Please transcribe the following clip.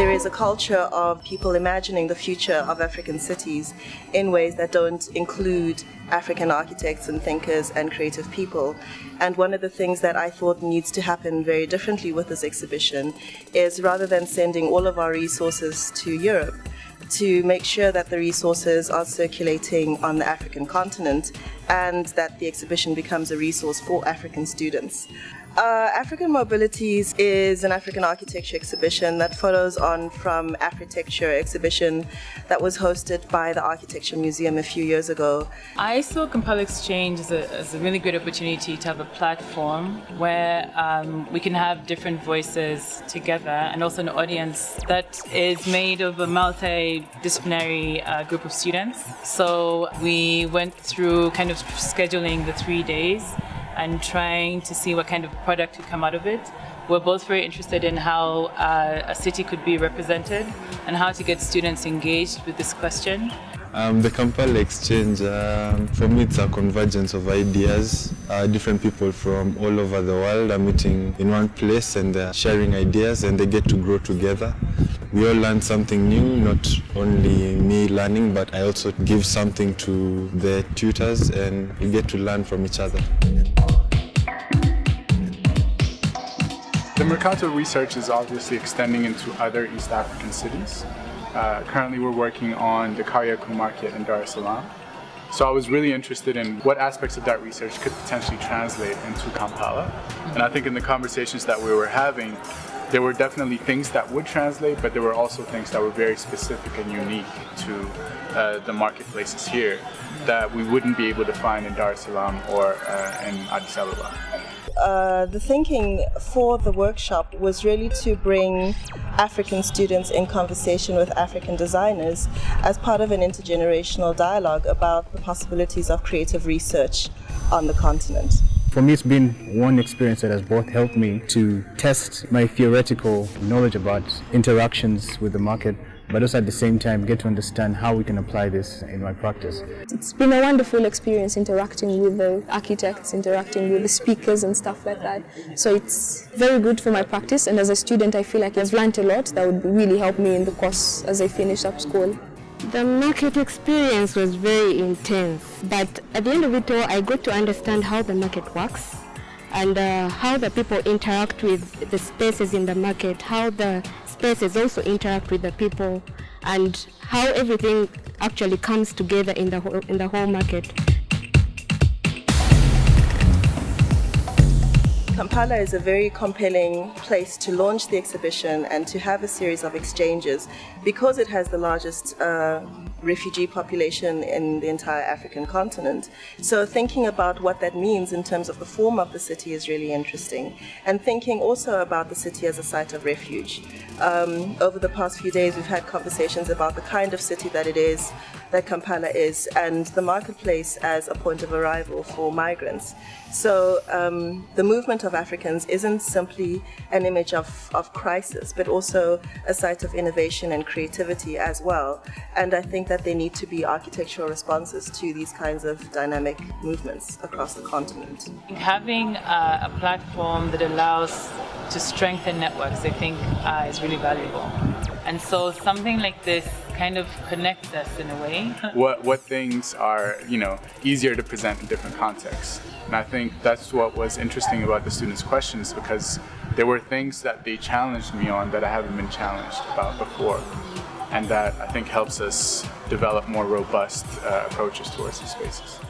there is a culture of people imagining the future of African cities in ways that don't include African architects and thinkers and creative people. And one of the things that I thought needs to happen very differently with this exhibition is, rather than sending all of our resources to Europe, to make sure that the resources are circulating on the African continent and that the exhibition becomes a resource for African students. African Mobilities is an African architecture exhibition that follows on from Afritecture exhibition that was hosted by the Architecture Museum a few years ago. I saw Kampala Exchange as a really great opportunity to have a platform where we can have different voices together, and also an audience that is made of a multidisciplinary group of students. So we went through kind of scheduling the 3 days and trying to see what kind of product could come out of it. We're both very interested in how a city could be represented and how to get students engaged with this question. The Kampala Exchange, for me, it's a convergence of ideas. Different people from all over the world are meeting in one place and they're sharing ideas, and they get to grow together. We all learn something new, not only me learning, but I also give something to the tutors, and we get to learn from each other. The Mercato research is obviously extending into other East African cities. Currently we're working on the Kariakou market in Dar es Salaam. So I was really interested in what aspects of that research could potentially translate into Kampala. And I think in the conversations that we were having, there were definitely things that would translate, but there were also things that were very specific and unique to the marketplaces here that we wouldn't be able to find in Dar es Salaam or in Addis Ababa. The thinking for the workshop was really to bring African students in conversation with African designers as part of an intergenerational dialogue about the possibilities of creative research on the continent. For me, it's been one experience that has both helped me to test my theoretical knowledge about interactions with the market, but also at the same time get to understand how we can apply this in my practice. It's been a wonderful experience interacting with the architects, interacting with the speakers and stuff like that. So it's very good for my practice, and as a student I feel like I've learned a lot that would really help me in the course as I finish up school. The market experience was very intense, but at the end of it all I got to understand how the market works and how the people interact with the spaces in the market, how the spaces also interact with the people, and how everything actually comes together in the whole market. Kampala is a very compelling place to launch the exhibition and to have a series of exchanges because it has the largest refugee population in the entire African continent. So thinking about what that means in terms of the form of the city is really interesting, and thinking also about the city as a site of refuge. Over the past few days we've had conversations about the kind of city that it is, that Kampala is, and the marketplace as a point of arrival for migrants. So the movement of Africans isn't simply an image of crisis, but also a site of innovation and creativity as well. And I think that there need to be architectural responses to these kinds of dynamic movements across the continent. Having a platform that allows to strengthen networks, I think, is really valuable. And so something like this kind of connects us in a way. What things are, easier to present in different contexts. And I think that's what was interesting about the students' questions, because there were things that they challenged me on that I haven't been challenged about before. And that I think helps us develop more robust approaches towards these spaces.